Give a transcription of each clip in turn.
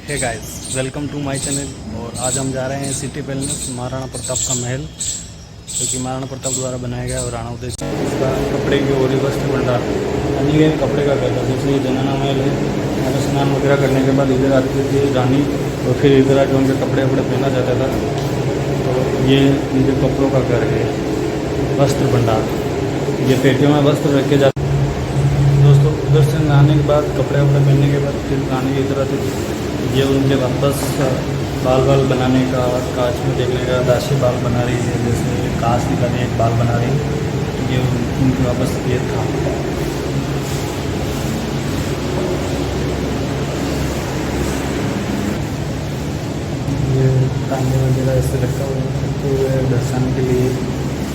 Hey guys, welcome to my channel. और आज हम जा रहे हैं सिटी पैलेस महाराणा प्रताप का महल, जो कि महाराणा प्रताप द्वारा बनाया गया और राणा उदय सिंह इसका कपड़े की और वस्त्र भंडार यानी कि कपड़े का घर था। जैसे ये जनाना महल है, यहाँ पर स्नान वगैरह करने के बाद इधर आती थी रानी और फिर इधर आके उनके कपड़े वपड़े पहना जाता था। तो ये उनके कपड़ों का घर है, वस्त्र भंडार। ये पेटियों में वस्त्र रखे जाते दोस्तों। उधर से नहाने के बाद कपड़े वपड़े पहनने के बाद फिर रानी इधर आती थी। ये उनके वापस बाल बनाने का, कांच में देखने का, दासी बाल बना रही है, जैसे कांच निकाल रही एक बाल बना रही है। ये उनके वापस ये था। ये तांगे वगैरह ऐसे रखा हुआ है दर्शन के लिए।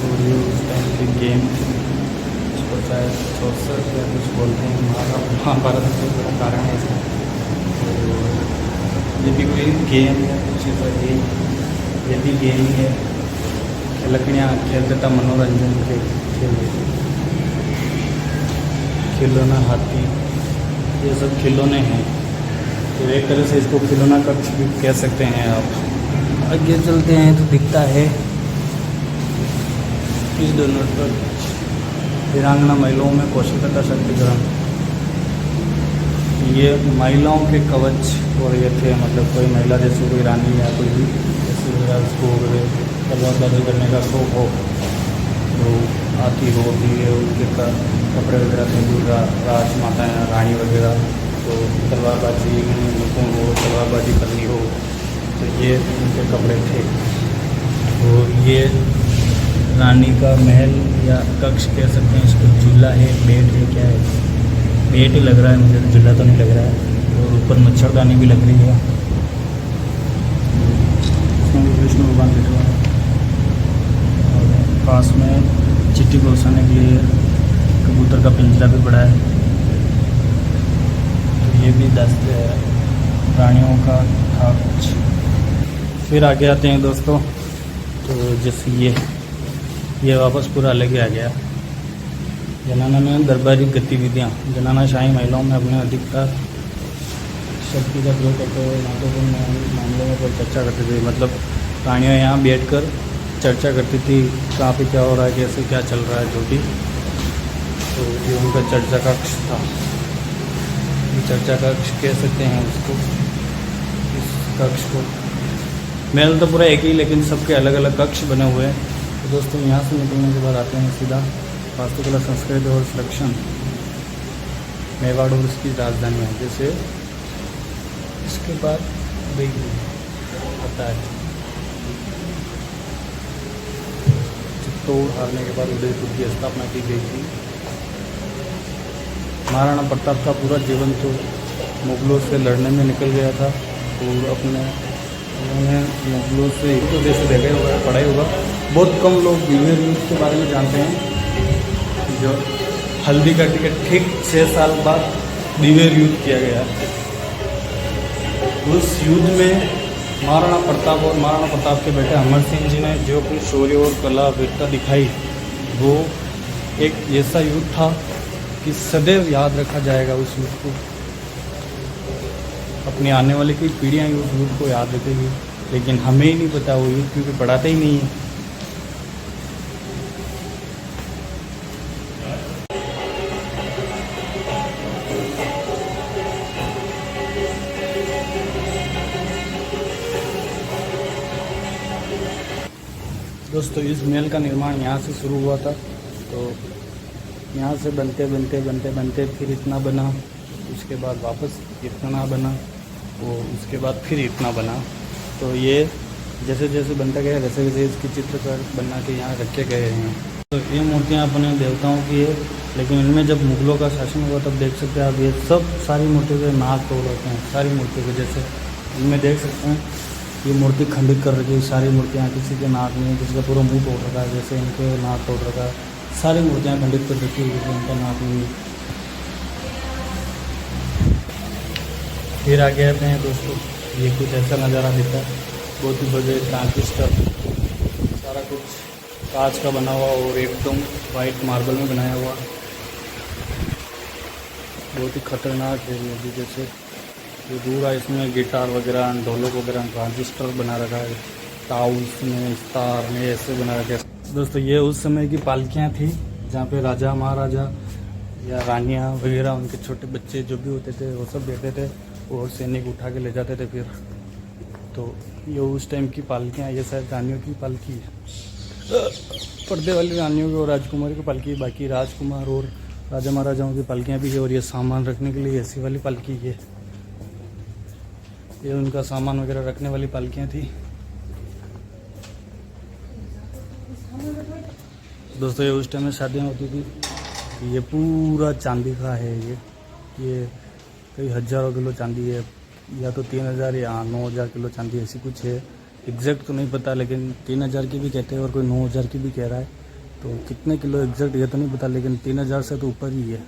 और ये उस टाइम के गेम, इसको शायद चौसठ या कुछ बोलते हैं, महाभारत का बड़ा कारण है इसका। ये भी कोई गेम है कुछ ऐसा, ये भी गेम ही है। लकड़ियाँ खेलते था, मनोरंजन के खेल, खिलौना हाथी, ये सब खिलौने हैं। तो एक तरह से इसको खिलौना कक्ष भी कह सकते हैं आप। आगे चलते हैं तो दिखता है इस दोनों पर वीरांगना महिलाओं में कौशलता शक्तिकरण। ये महिलाओं के कवच और ये थे, मतलब कोई महिला जैसे कोई रानी या कोई भी जैसे उसको तलवारबाजी करने का शौक हो तो आती होती है। उनके कपड़े वगैरह थे, राजमाता या रानी वगैरह, तो तलवारबाजी लोगों को तलवारबाजी करनी हो तो ये उनके कपड़े थे। और ये रानी का महल या कक्ष कह सकते हैं इसको। झूला है, बेड है, क्या है, बेड ही लग रहा है मुझे, तो झूला तो नहीं लग रहा है। और ऊपर मच्छरदानी भी लग रही है, इसमें भी विष्णु भगवान बैठे हुए हैं। और पास में चिट्ठी पहुँचाने के लिए कबूतर का पिंजरा भी बड़ा है। तो ये भी 10 प्राणियों का था कुछ। फिर आगे आते हैं दोस्तों, तो जैसे ये वापस पूरा अलग ही आ गया। जनाना में दरबारी गतिविधियाँ, जनाना शाही महिलाओं में अपने अधिकतर शक्ति का प्रयोग करते हुए महत्वपूर्ण मामलों पर चर्चा करती थी। मतलब रानियाँ यहाँ बैठकर चर्चा करती थी, कहाँ पे क्या हो रहा है, कैसे क्या चल रहा है, जो भी। तो ये उनका चर्चा कक्ष था। ये चर्चा कक्ष कह सकते हैं उसको, इस कक्ष को। महल तो पूरा एक ही, लेकिन सबके अलग अलग कक्ष बने हुए हैं। तो दोस्तों यहाँ से निकलने के बाद आते हैं सीधा वास्तुकला, संस्कृति और संरक्षण, मेवाड़ और इसकी राजधानी है। जैसे इसके बाद आता है चित्तौड़ हारने के बाद उदयपुर की स्थापना की गई थी। महाराणा प्रताप का पूरा जीवन तो मुगलों से लड़ने में निकल गया था। और उन्होंने मुगलों से तो जैसे देखा होगा, पढ़ा होगा, बहुत कम लोग दिव्य युद्ध के बारे में जानते हैं। जो हल्दी का टिकट ठीक 6 साल बाद दिव्य युद्ध किया गया। उस युद्ध में महाराणा प्रताप और महाराणा प्रताप के बेटे अमर सिंह जी ने जो अपनी शौर्य और कला वीरता दिखाई, वो एक ऐसा युद्ध था कि सदैव याद रखा जाएगा। उस युद्ध को अपनी आने वाली कई पीढ़ियाँ उस युद्ध को याद रखेगी, लेकिन हमें ही नहीं पता वो युद्ध, क्योंकि पढ़ाते ही नहीं है। दोस्तों इस महल का निर्माण यहाँ से शुरू हुआ था। तो यहाँ से बनते फिर इतना बना, उसके बाद वापस इतना बना, और उसके बाद फिर इतना बना। तो ये जैसे जैसे बनता गया वैसे वैसे इसके चित्रकार बना के यहाँ रखे गए हैं। तो ये मूर्तियाँ अपने देवताओं की है, लेकिन इनमें जब मुगलों का शासन हुआ तब देख सकते हैं आप, ये सब सारी मूर्तियों के नाक तोड़ रखे हैं। सारी मूर्तियों के जैसे इनमें देख सकते हैं, ये मूर्ति खंडित कर रखी है। सारी मूर्तियाँ, किसी के नाक नहीं, किसी का पूरा मुंह तोड़ रखा है, जैसे इनके नाक तोड़ रखा है। सारी मूर्तियाँ खंडित कर रखी है, इनका नाक नहीं। फिर आगे आते हैं दोस्तों, ये कुछ ऐसा नज़ारा दिखता है, बहुत ही बड़े ट्रांजिस्टर, सारा कुछ कांच का बना हुआ और एकदम वाइट मार्बल में बनाया हुआ। बहुत ही खतरनाक है नदी जैसे। ये पूरा इसमें गिटार वगैरह, ढोलक वगैरह, ट्रांजिस्टर बना रखा है, टाउस में, स्टार में ऐसे बना रखा है। दोस्तों ये उस समय की पालकियाँ थी जहाँ पे राजा महाराजा या रानियाँ वगैरह, उनके छोटे बच्चे जो भी होते थे वो सब बैठते थे और सैनिक उठा के ले जाते थे फिर। तो ये उस टाइम की पालकियाँ, ये शायद रानियों की पालकी है, पर्दे वाली रानियों की और राजकुमारी की पालकी। बाकी राजकुमार और राजा महाराजाओं की पालकियाँ भी है। और ये सामान रखने के लिए ऐसी वाली पालकी है, ये उनका सामान वगैरह रखने वाली पालकियाँ थी। दोस्तों ये उस टाइम में शादियाँ होती थी। ये पूरा चांदी का है, ये कई हज़ारों किलो चांदी है, या तो 3000 या 9000 किलो चांदी ऐसी कुछ है। एग्जैक्ट तो नहीं पता, लेकिन 3000 की भी कहते हैं और कोई 9000 की भी कह रहा है। तो कितने किलो एग्जैक्ट ये तो नहीं पता, लेकिन 3000 से तो ऊपर ही है।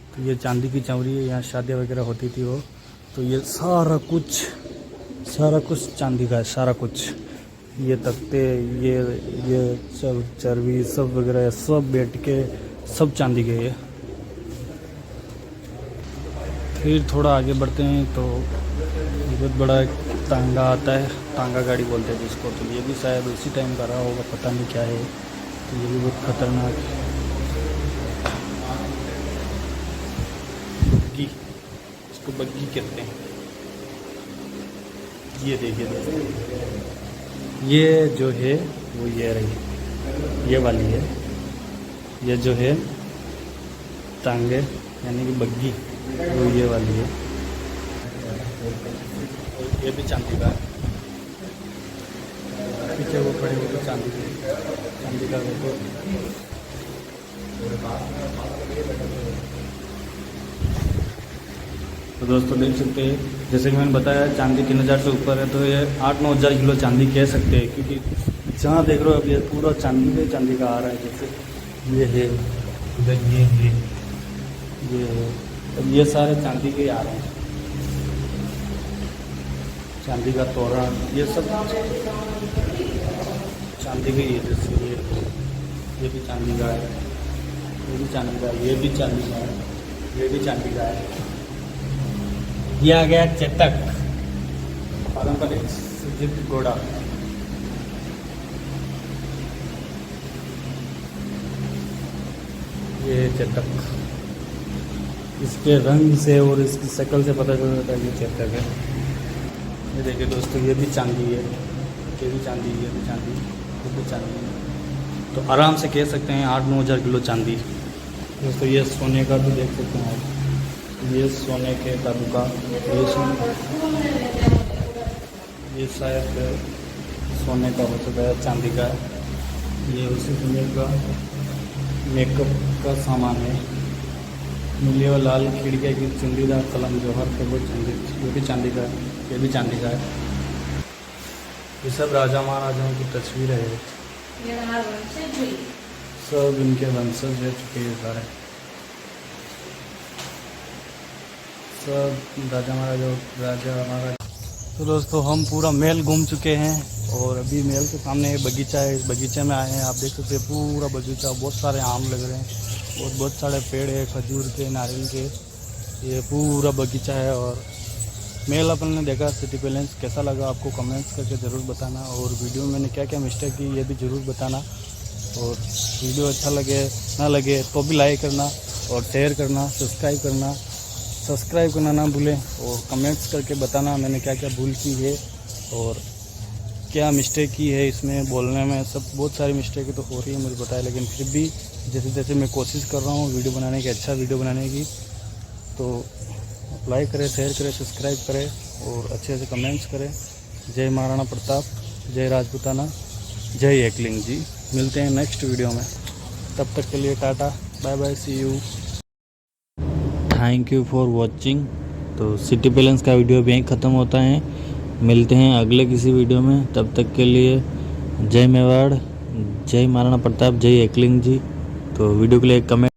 तो ये चांदी की चौरी है, यहाँ शादियाँ वगैरह होती थी वो। तो ये सारा कुछ चांदी का है, सारा कुछ। ये तख्ते, ये चर्बी सब वगैरह सब बैठ के सब चांदी के है। फिर थोड़ा आगे बढ़ते हैं तो बहुत बड़ा एक तांगा आता है, तांगा गाड़ी बोलते हैं जिसको। तो ये भी शायद उसी टाइम का रहा होगा, पता नहीं क्या है। तो ये भी बहुत खतरनाक है। बग्गी, इसको बग्गी कहते हैं। ये देखिए दोस्तों, ये जो है वो ये रही, ये वाली है। ये जो है तांगे यानी कि बग्गी, वो ये वाली है। ये भी चांदी का है। पीछे वो खड़े हुए तो चांदी का देखो। तो दोस्तों देख सकते हैं, जैसे कि मैंने बताया चांदी 3000 से ऊपर है। तो ये 8-9 हज़ार किलो चांदी कह सकते हैं, क्योंकि जहाँ देख रहे हो अब ये पूरा चांदी का आ रहा है। जैसे ये है, उधर ये है, अब ये सारे चांदी के आ रहे हैं। चांदी का तोरण, ये सब चांदी के ही है। जैसे ये भी चांदी का है, ये भी चांदी का है, ये भी चांदी का है, ये भी चांदी का है। ये आ गया चेतक, पारंपरिक सुजित घोड़ा। ये चेतक, इसके रंग से और इसकी शक्ल से पता चल जाता है कि चेतक है। ये देखिए दोस्तों, ये भी चांदी है, ये भी चांदी, ये भी चांदी, ये भी चांदी है। तो आराम से कह सकते हैं 8-9 हज़ार किलो चांदी। दोस्तों ये सोने का भी देख सकते हैं आप, ये सोने के का दुकान, ये शायद सोने का हो सकता है, चांदी का है। ये उसी समय का मेकअप का सामान है। नीले और लाल खिड़कियाँ की चुंडीदार कलम जौहर के वो चांदी, ये भी चांदी का है, ये भी चांदी का है। ये सब राजा महाराजाओं की तस्वीरें है, सब इनके वंशज रह चुके हैं सारे, सब राजा महाराजा। तो दोस्तों हम पूरा महल घूम चुके हैं और अभी महल के सामने एक बगीचा है। इस बगीचे में आए हैं, आप देख सकते हैं पूरा बगीचा, बहुत सारे आम लग रहे हैं और बहुत सारे पेड़ है, खजूर के, नारियल के। ये पूरा बगीचा है। और महल अपन ने देखा। सिटी पैलेस कैसा लगा आपको कमेंट्स करके ज़रूर बताना, और वीडियो में मैंने क्या क्या मिस्टेक की ये भी ज़रूर बताना। और वीडियो अच्छा लगे ना लगे तो भी लाइक करना और शेयर करना, सब्सक्राइब करना ना भूलें, और कमेंट्स करके बताना मैंने क्या क्या भूल की है और क्या मिस्टेक की है इसमें बोलने में। सब बहुत सारी मिस्टेक तो हो रही है मुझे पता है, लेकिन फिर भी जैसे जैसे मैं कोशिश कर रहा हूँ वीडियो बनाने की, अच्छा वीडियो बनाने की। तो लाइक करें, शेयर करें, सब्सक्राइब करें और अच्छे से कमेंट्स करें। जय महाराणा प्रताप, जय राजपूताना, जय एकलिंग जी। मिलते हैं नेक्स्ट वीडियो में, तब तक के लिए tata, bye bye, see you, thank you for watching. तो सिटी पैलेस का वीडियो भी यहीं ख़त्म होता है। मिलते हैं अगले किसी वीडियो में, तब तक के लिए जय मेवाड़, जय महाराणा प्रताप, जय एकलिंग जी। तो वीडियो के लिए एक कमेंट